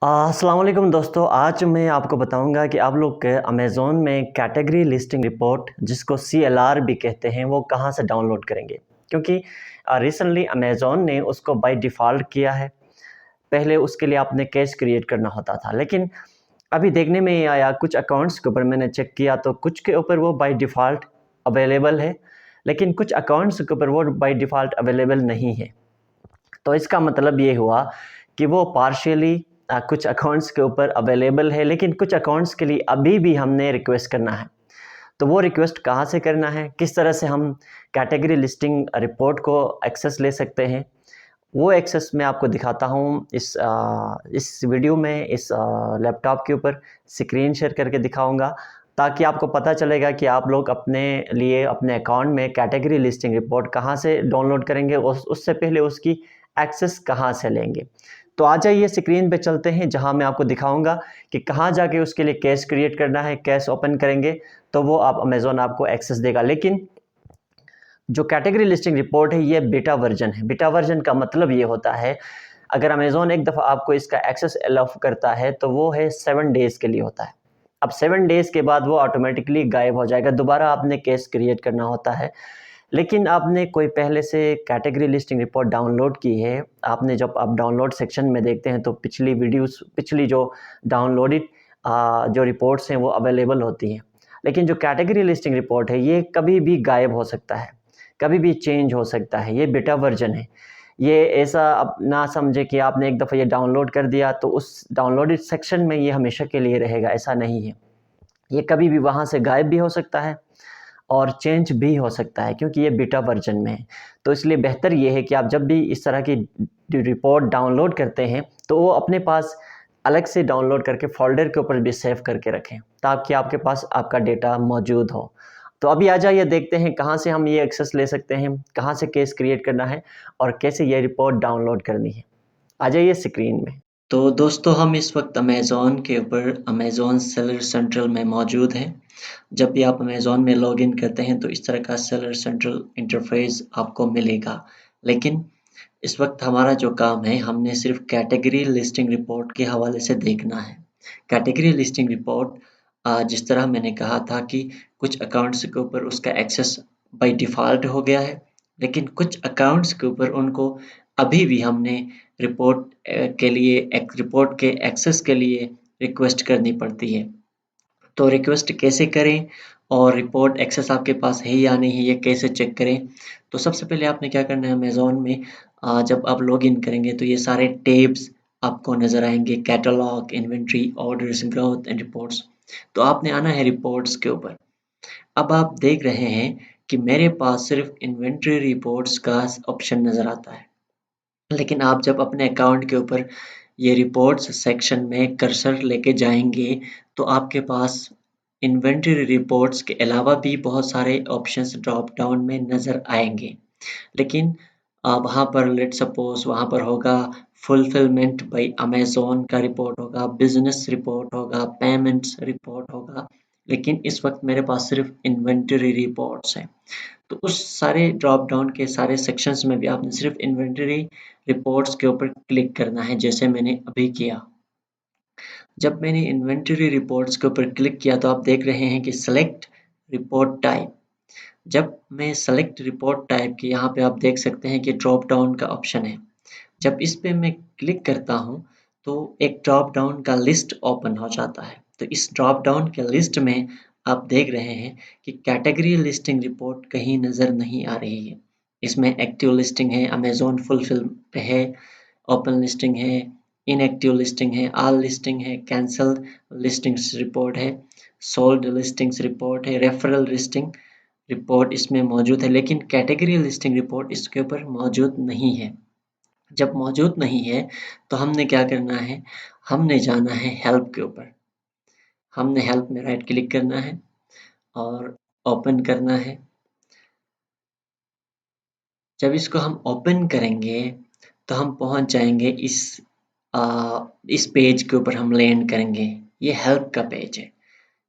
अस्सलाम वालेकुम दोस्तों। आज मैं आपको बताऊंगा कि आप लोग के अमेज़न में कैटेगरी लिस्टिंग रिपोर्ट जिसको CLR भी कहते हैं वो कहां से डाउनलोड करेंगे, क्योंकि रिसेंटली अमेज़न ने उसको बाय डिफ़ॉल्ट किया है। पहले उसके लिए आपने कैश क्रिएट करना होता था, लेकिन अभी देखने में ये आया कुछ अकाउंट्स के ऊपर मैंने चेक किया तो कुछ के ऊपर वो बाय डिफ़ॉल्ट अवेलेबल है, लेकिन कुछ अकाउंट्स के ऊपर वो बाय डिफ़ॉल्ट अवेलेबल नहीं है। तो इसका मतलब ये हुआ कि वो पार्शियली कुछ अकाउंट्स के ऊपर अवेलेबल है, लेकिन कुछ अकाउंट्स के लिए अभी भी हमने रिक्वेस्ट करना है। तो वो रिक्वेस्ट कहाँ से करना है, किस तरह से हम कैटेगरी लिस्टिंग रिपोर्ट को एक्सेस ले सकते हैं, वो एक्सेस मैं आपको दिखाता हूँ इस वीडियो में। इस लैपटॉप के ऊपर स्क्रीन शेयर करके दिखाऊंगा, ताकि आपको पता चलेगा कि आप लोग अपने लिए अपने अकाउंट में कैटेगरी लिस्टिंग रिपोर्ट कहाँ से डाउनलोड करेंगे और उससे पहले उसकी एक्सेस कहाँ से लेंगे। तो आ जाइए स्क्रीन पे चलते हैं, जहाँ मैं आपको दिखाऊंगा कि कहाँ जाके उसके लिए कैश क्रिएट करना है। कैश ओपन करेंगे तो वो आप अमेज़न आपको एक्सेस देगा, लेकिन जो कैटेगरी लिस्टिंग रिपोर्ट है ये बीटा वर्जन है। बीटा वर्जन का मतलब ये होता है, अगर अमेज़न एक दफ़ा आपको इसका एक्सेस अलाउ करता है तो वो है 7 डेज़ के लिए होता है। अब 7 डेज़ के बाद वो ऑटोमेटिकली गायब हो जाएगा, दोबारा आपने केस क्रिएट करना होता है। लेकिन आपने कोई पहले से कैटेगरी लिस्टिंग रिपोर्ट डाउनलोड की है, आपने जब आप डाउनलोड सेक्शन में देखते हैं तो पिछली वीडियोस, पिछली जो डाउनलोडेड जो रिपोर्ट्स हैं वो अवेलेबल होती हैं। लेकिन जो कैटेगरी लिस्टिंग रिपोर्ट है ये कभी भी गायब हो सकता है, कभी भी चेंज हो सकता है। ये बीटा वर्जन है। ये ऐसा अब ना समझे कि आपने एक दफ़ा ये डाउनलोड कर दिया तो उस डाउनलोडेड सेक्शन में ये हमेशा के लिए रहेगा, ऐसा नहीं है। ये कभी भी वहाँ से गायब भी हो सकता है और चेंज भी हो सकता है, क्योंकि ये बीटा वर्जन में है। तो इसलिए बेहतर ये है कि आप जब भी इस तरह की रिपोर्ट डाउनलोड करते हैं तो वो अपने पास अलग से डाउनलोड करके फ़ोल्डर के ऊपर भी सेव करके रखें, ताकि आपके पास आपका डेटा मौजूद हो। तो अभी आ जाइए देखते हैं कहाँ से हम ये एक्सेस ले सकते हैं, कहाँ से केस क्रिएट करना है और कैसे ये रिपोर्ट डाउनलोड करनी है। आ जाइए स्क्रीन में। तो दोस्तों, हम इस वक्त अमेज़न के ऊपर अमेज़न सेलर सेंट्रल में मौजूद हैं। जब भी आप अमेज़न में लॉगिन करते हैं तो इस तरह का सेलर सेंट्रल इंटरफेस आपको मिलेगा। लेकिन इस वक्त हमारा जो काम है, हमने सिर्फ कैटेगरी लिस्टिंग रिपोर्ट के हवाले से देखना है। कैटेगरी लिस्टिंग रिपोर्ट जिस तरह मैंने कहा था कि कुछ अकाउंट्स के ऊपर उसका एक्सेस बाय डिफ़ॉल्ट हो गया है, लेकिन कुछ अकाउंट्स के ऊपर उनको अभी भी हमने रिपोर्ट के लिए रिपोर्ट के एक्सेस के लिए रिक्वेस्ट करनी पड़ती है। तो रिक्वेस्ट कैसे करें और रिपोर्ट एक्सेस आपके पास है या नहीं है, ये कैसे चेक करें? तो सबसे पहले आपने क्या करना है, अमेज़न में जब आप लॉगिन करेंगे तो ये सारे टैब्स आपको नज़र आएँगे, catalogue, inventory, orders, growth and reports. तो आपने आना है रिपोर्ट्स के ऊपर। अब आप देख रहे हैं कि मेरे पास सिर्फ़ इन्वेंटरी रिपोर्ट्स का ऑप्शन नज़र आता है। लेकिन आप जब अपने अकाउंट के ऊपर ये रिपोर्ट्स सेक्शन में कर्सर लेके जाएँगे, तो आपके पास इन्वेंटरी रिपोर्ट्स के अलावा भी बहुत सारे ऑप्शंस ड्रॉप डाउन में नज़र आएँगे। लेकिन वहाँ पर लेट्स सपोज़ वहाँ पर होगा फुलफिलमेंट बाय अमेज़न का रिपोर्ट होगा, बिज़नेस रिपोर्ट होगा, पेमेंट्स रिपोर्ट होगा, लेकिन इस वक़्त मेरे पास सिर्फ़ इन्वेंटरी रिपोर्ट्स हैं। तो उस सारे ड्रॉप डाउन के सारे सेक्शंस में भी आपने सिर्फ़ इन्वेंटरी रिपोर्ट्स के ऊपर क्लिक करना है, जैसे मैंने अभी किया। जब मैंने इन्वेंटरी रिपोर्ट्स के ऊपर क्लिक किया तो आप देख रहे हैं कि सेलेक्ट रिपोर्ट टाइप। जब मैं सेलेक्ट रिपोर्ट टाइप की, यहाँ पे आप देख सकते हैं कि ड्रॉप डाउन का ऑप्शन है। जब इस पे मैं क्लिक करता हूँ, तो एक ड्रॉप डाउन का लिस्ट ओपन हो जाता है। तो इस ड्रॉप डाउन के लिस्ट में आप देख रहे हैं कि कैटेगरी लिस्टिंग रिपोर्ट कहीं नज़र नहीं आ रही है। इसमें एक्टिव लिस्टिंग है, अमेज़न फुलफिल पे है, ओपन लिस्टिंग है, इनएक्टिव लिस्टिंग है, ऑल लिस्टिंग है, कैंसल्ड लिस्टिंग्स रिपोर्ट है, सोल्ड लिस्टिंग्स रिपोर्ट है, रेफरल लिस्टिंग रिपोर्ट इसमें मौजूद है, लेकिन कैटेगरी लिस्टिंग रिपोर्ट इसके ऊपर मौजूद नहीं है। जब मौजूद नहीं है तो हमने क्या करना है, हमने जाना है हेल्प के ऊपर। हमने हेल्प में राइट क्लिक करना है और ओपन करना है। जब इसको हम ओपन करेंगे तो हम पहुंच जाएंगे इस पेज के ऊपर हम लैंड करेंगे। ये हेल्प का पेज है।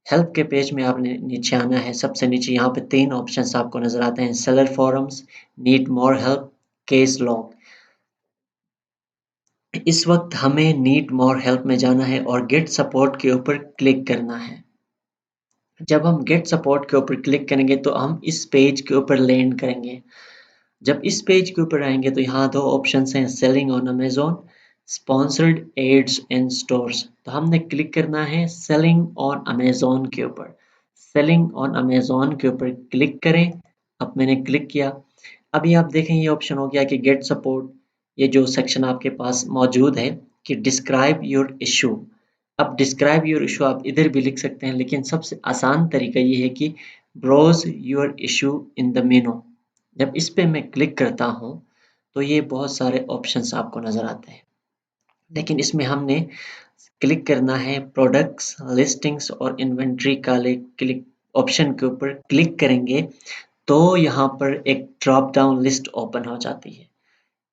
हेल्प के पेज में आपने नीचे आना है। सबसे नीचे यहाँ पे 3 ऑप्शंस आपको नज़र आते हैं, seller forums, need more help, case log. इस वक्त हमें नीड मोर हेल्प में जाना है और गेट सपोर्ट के ऊपर क्लिक करना है। जब हम गेट सपोर्ट के ऊपर क्लिक करेंगे तो हम इस पेज के ऊपर लैंड करेंगे। जब इस पेज के ऊपर आएंगे तो यहाँ दो ऑप्शन हैं, selling on Amazon, sponsored ads in stores. तो हमने क्लिक करना है सेलिंग ऑन अमेजोन के ऊपर। सेलिंग ऑन अमेजोन के ऊपर क्लिक करें। अब मैंने क्लिक किया। अभी आप देखें ये ऑप्शन हो गया कि गेट सपोर्ट, ये जो सेक्शन आपके पास मौजूद है कि डिस्क्राइब योर इशू। अब डिस्क्राइब योर इशू आप इधर भी लिख सकते हैं, लेकिन सबसे आसान तरीका ये है कि browse your issue in the menu. जब इस पे मैं क्लिक करता हूँ तो ये बहुत सारे ऑप्शंस आपको नज़र आते हैं, लेकिन इसमें हमने क्लिक करना है प्रोडक्ट्स, लिस्टिंग्स और इन्वेंट्री का क्लिक ऑप्शन के ऊपर क्लिक करेंगे तो यहाँ पर एक ड्रॉप डाउन लिस्ट ओपन हो जाती है।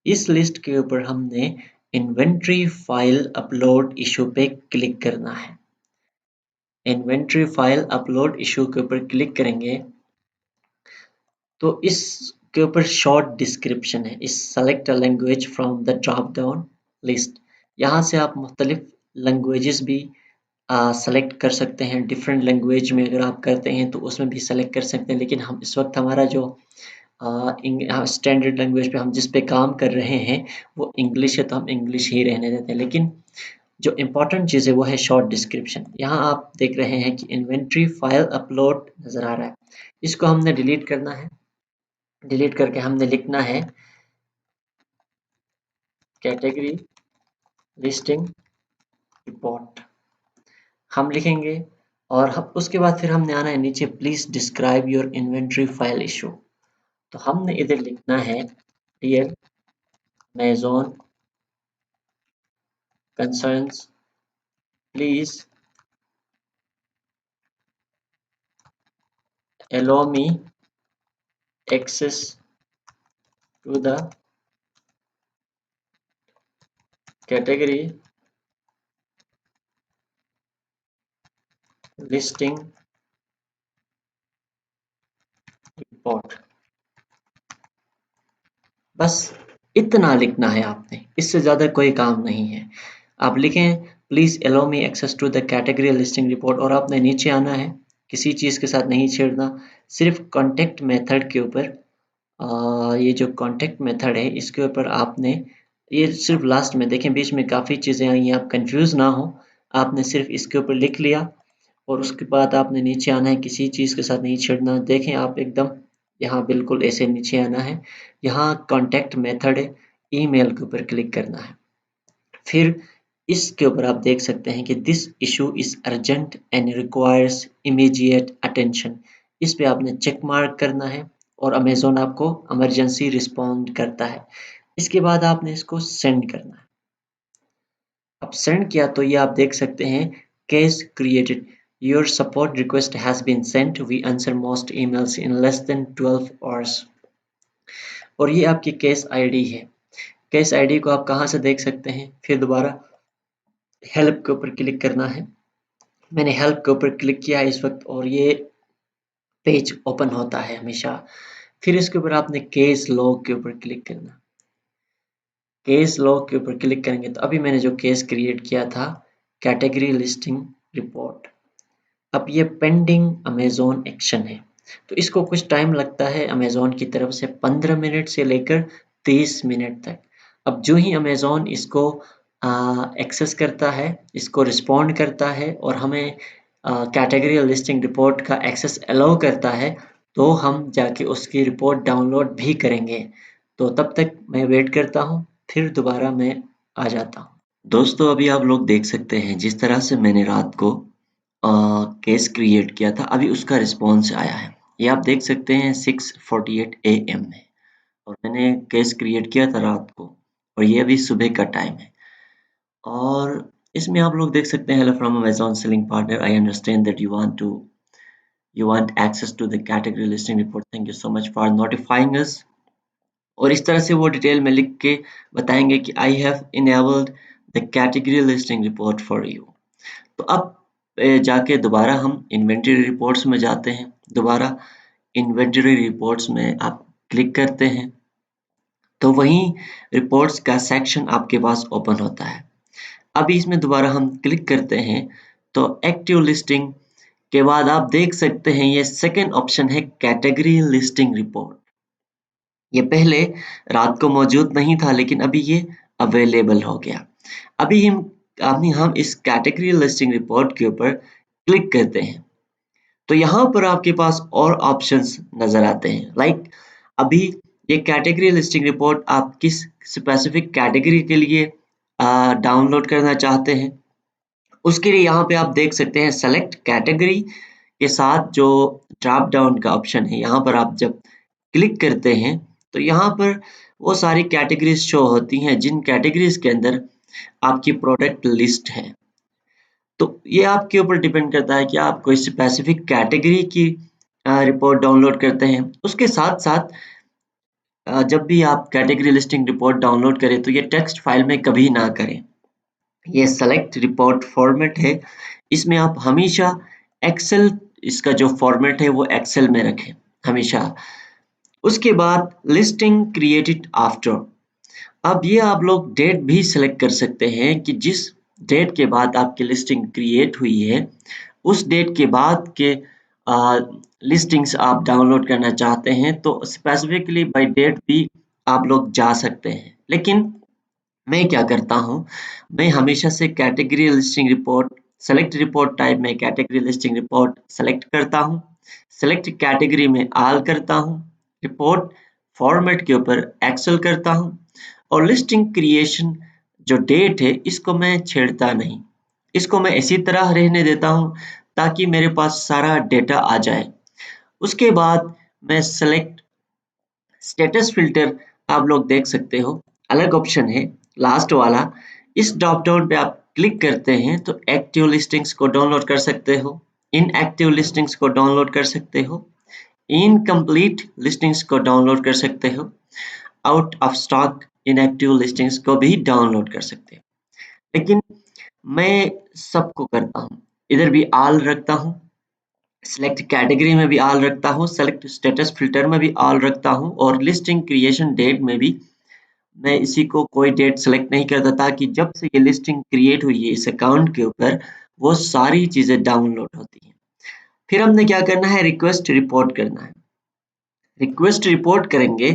इस लिस्ट के ऊपर हमने इन्वेंट्री फाइल अपलोड इशू पे क्लिक करना है। इन्वेंट्री फाइल अपलोड इशू के ऊपर क्लिक करेंगे तो इसके ऊपर शॉर्ट डिस्क्रिप्शन है, इस select a language from the drop down list. यहाँ से आप मुख्तलिफ लैंग्वेजेस भी सेलेक्ट कर सकते हैं। डिफरेंट लैंग्वेज में अगर आप करते हैं तो उसमें भी सेलेक्ट कर सकते हैं, लेकिन हम इस वक्त हमारा जो स्टैंडर्ड लैंग्वेज पे हम जिस पे काम कर रहे हैं वो इंग्लिश है, तो हम इंग्लिश ही रहने देते हैं। लेकिन जो इम्पोर्टेंट चीज़ है वो है शॉर्ट डिस्क्रिप्शन। यहाँ आप देख रहे हैं कि इन्वेंट्री फाइल अपलोड नज़र आ रहा है, इसको हमने डिलीट करना है। डिलीट करके हमने लिखना है कैटेगरी लिस्टिंग रिपोर्ट, हम लिखेंगे। और हम उसके बाद फिर हमने आना है नीचे, please describe your inventory file issue. तो हमने इधर लिखना है dear Amazon concerns, please allow me access to the category listing report। बस इतना लिखना है आपने, इससे ज़्यादा कोई काम नहीं है। आप लिखें please allow me access to the category listing report और आपने नीचे आना है, किसी चीज़ के साथ नहीं छेड़ना, सिर्फ कॉन्टेक्ट मेथड के ऊपर। ये जो कॉन्टेक्ट मेथड है इसके ऊपर आपने, ये सिर्फ लास्ट में देखें, बीच में काफ़ी चीज़ें आई हैं, आप कंफ्यूज ना हो। आपने सिर्फ इसके ऊपर लिख लिया और उसके बाद आपने नीचे आना है, किसी चीज़ के साथ नहीं छेड़ना। देखें आप एकदम यहाँ बिल्कुल ऐसे नीचे आना है, यहाँ कॉन्टैक्ट मेथड है, ईमेल के ऊपर क्लिक करना है। फिर इसके ऊपर आप देख सकते हैं कि this issue is urgent and requires immediate attention. इस पे आपने चेक मार्क करना है और अमेज़न आपको इमरजेंसी रिस्पॉन्ड करता है। इसके बाद आपने इसको सेंड करना है। अब सेंड किया तो ये आप देख सकते हैं case created, your support request has been sent, we answer most emails in less than 12 hours. और ये आपकी केस आईडी है। केस आईडी को आप कहाँ से देख सकते हैं, फिर दोबारा हेल्प के ऊपर क्लिक करना है। मैंने हेल्प के ऊपर क्लिक किया इस वक्त और ये पेज ओपन होता है हमेशा। फिर इसके ऊपर आपने केस लॉग के ऊपर क्लिक करना। केस लॉग के ऊपर क्लिक करेंगे तो अभी मैंने जो केस क्रिएट किया था कैटेगरी लिस्टिंग रिपोर्ट, अब ये पेंडिंग अमेज़न एक्शन है। तो इसको कुछ टाइम लगता है अमेज़न की तरफ से, 15 मिनट से लेकर 30 मिनट तक। अब जो ही अमेज़न इसको एक्सेस करता है, इसको रिस्पॉन्ड करता है और हमें कैटेगरी लिस्टिंग रिपोर्ट का एक्सेस अलाउ करता है, तो हम जाके उसकी रिपोर्ट डाउनलोड भी करेंगे। तो तब तक मैं वेट करता हूँ, फिर दोबारा मैं आ जाता हूँ। दोस्तों अभी आप लोग देख सकते हैं जिस तरह से मैंने रात को केस क्रिएट किया था, अभी उसका रिस्पॉन्स आया है। ये आप देख सकते हैं 6:48 AM में, और मैंने केस क्रिएट किया था रात को और ये अभी सुबह का टाइम है। और इसमें आप लोग देख सकते हैं, hello from Amazon selling partner, I understand that you want access to the category listing report, thank you so much for notifying us. और इस तरह से वो डिटेल में लिख के बताएंगे कि I have enabled the category listing report for you. तो अब जाके दोबारा हम इन्वेंटरी रिपोर्ट्स में जाते हैं। दोबारा इन्वेंटरी रिपोर्ट्स में आप क्लिक करते हैं तो वहीं रिपोर्ट्स का सेक्शन आपके पास ओपन होता है। अभी इसमें दोबारा हम क्लिक करते हैं तो एक्टिव लिस्टिंग के बाद आप देख सकते हैं ये सेकंड ऑप्शन है कैटेगरी लिस्टिंग रिपोर्ट। ये पहले रात को मौजूद नहीं था लेकिन अभी ये अवेलेबल हो गया। अभी हम इस कैटेगरी लिस्टिंग रिपोर्ट के ऊपर क्लिक करते हैं तो यहाँ पर आपके पास और ऑप्शंस नजर आते हैं। लाइक अभी ये कैटेगरी लिस्टिंग रिपोर्ट आप किस स्पेसिफिक कैटेगरी के लिए डाउनलोड करना चाहते हैं, उसके लिए यहाँ पे आप देख सकते हैं सेलेक्ट कैटेगरी के साथ जो ड्रॉप डाउन का ऑप्शन है, यहाँ पर आप जब क्लिक करते हैं तो यहाँ पर वो सारी कैटेगरीज शो होती हैं जिन कैटेगरीज के अंदर आपकी प्रोडक्ट लिस्ट है। तो ये आपके ऊपर डिपेंड करता है कि आप कोई स्पेसिफिक कैटेगरी की रिपोर्ट डाउनलोड करते हैं। उसके साथ साथ जब भी आप कैटेगरी लिस्टिंग रिपोर्ट डाउनलोड करें तो ये टेक्स्ट फाइल में कभी ना करें। ये सेलेक्ट रिपोर्ट फॉर्मेट है, इसमें आप हमेशा एक्सेल, इसका जो फॉर्मेट है वो एक्सेल में रखें हमेशा। उसके बाद लिस्टिंग क्रिएटेड आफ्टर, अब ये आप लोग डेट भी सिलेक्ट कर सकते हैं कि जिस डेट के बाद आपकी लिस्टिंग क्रिएट हुई है उस डेट के बाद के लिस्टिंग्स आप डाउनलोड करना चाहते हैं तो स्पेसिफिकली बाय डेट भी आप लोग जा सकते हैं। लेकिन मैं क्या करता हूँ, मैं हमेशा से category listing report select report type में कैटेगरी लिस्टिंग रिपोर्ट सेलेक्ट करता हूँ, सेलेक्ट कैटेगरी में ऑल करता हूँ, रिपोर्ट फॉर्मेट के ऊपर एक्सेल करता हूँ और लिस्टिंग क्रिएशन जो डेट है इसको मैं छेड़ता नहीं, इसको मैं इसी तरह रहने देता हूँ ताकि मेरे पास सारा डेटा आ जाए। उसके बाद मैं सेलेक्ट स्टेटस फिल्टर, आप लोग देख सकते हो अलग ऑप्शन है लास्ट वाला, इस ड्रॉप डाउन पे आप क्लिक करते हैं तो एक्टिव लिस्टिंग्स को डाउनलोड कर सकते हो, इनएक्टिव लिस्टिंग्स को डाउनलोड कर सकते हो, इनकम्प्लीट लिस्टिंग्स को डाउनलोड कर सकते हो, out of stock inactive listings को भी डाउनलोड कर सकते हो। लेकिन मैं सबको करता हूँ, इधर भी ऑल रखता हूँ, सेलेक्ट कैटेगरी में भी ऑल रखता हूँ, सेलेक्ट स्टेटस फिल्टर में भी ऑल रखता हूँ और लिस्टिंग क्रिएशन डेट में भी मैं इसी को कोई डेट सेलेक्ट नहीं करता ताकि जब से ये लिस्टिंग क्रिएट हुई है इस अकाउंट के ऊपर वो सारी चीजें डाउनलोड होती हैं। फिर हमने क्या करना है, रिक्वेस्ट रिपोर्ट करना है। रिक्वेस्ट रिपोर्ट करेंगे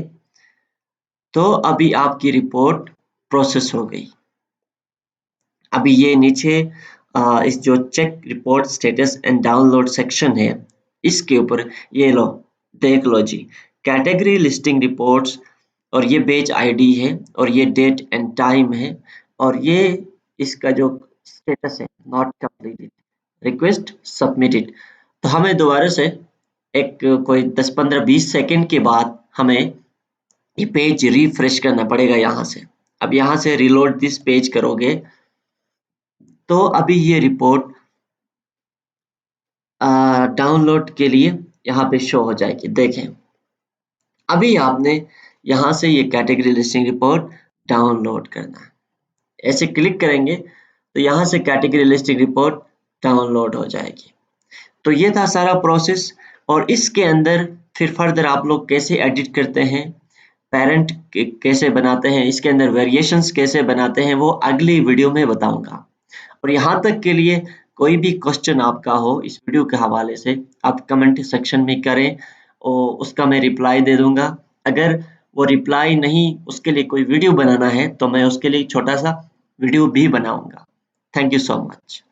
तो अभी आपकी रिपोर्ट प्रोसेस हो गई। अभी ये नीचे इस जो check report status and download section है इसके ऊपर ये लो, देख लो जी, कैटेगरी लिस्टिंग रिपोर्ट्स और ये पेज आईडी है और ये डेट एंड टाइम है और ये इसका जो स्टेटस है नॉट कंप्लीटेड, रिक्वेस्ट सबमिटेड। तो हमें दोबारा से एक कोई 10-15-20 सेकंड के बाद हमें ये पेज रिफ्रेश करना पड़ेगा यहाँ से। अब यहाँ से रिलोड दिस पेज करोगे तो अभी ये रिपोर्ट डाउनलोड के लिए यहाँ पे शो हो जाएगी। देखें अभी आपने यहाँ से ये कैटेगरी लिस्टिंग रिपोर्ट डाउनलोड करना है, ऐसे क्लिक करेंगे तो यहाँ से कैटेगरी लिस्टिंग रिपोर्ट डाउनलोड हो जाएगी। तो ये था सारा प्रोसेस और इसके अंदर फिर फर्दर आप लोग कैसे एडिट करते हैं, पेरेंट कैसे बनाते हैं, इसके अंदर वेरिएशंस कैसे बनाते हैं वो अगली वीडियो में बताऊंगा। और यहाँ तक के लिए कोई भी क्वेश्चन आपका हो इस वीडियो के हवाले से आप कमेंट सेक्शन में करें और उसका मैं रिप्लाई दे दूंगा। अगर वो रिप्लाई नहीं, उसके लिए कोई वीडियो बनाना है तो मैं उसके लिए छोटा सा वीडियो भी बनाऊंगा। Thank you so much.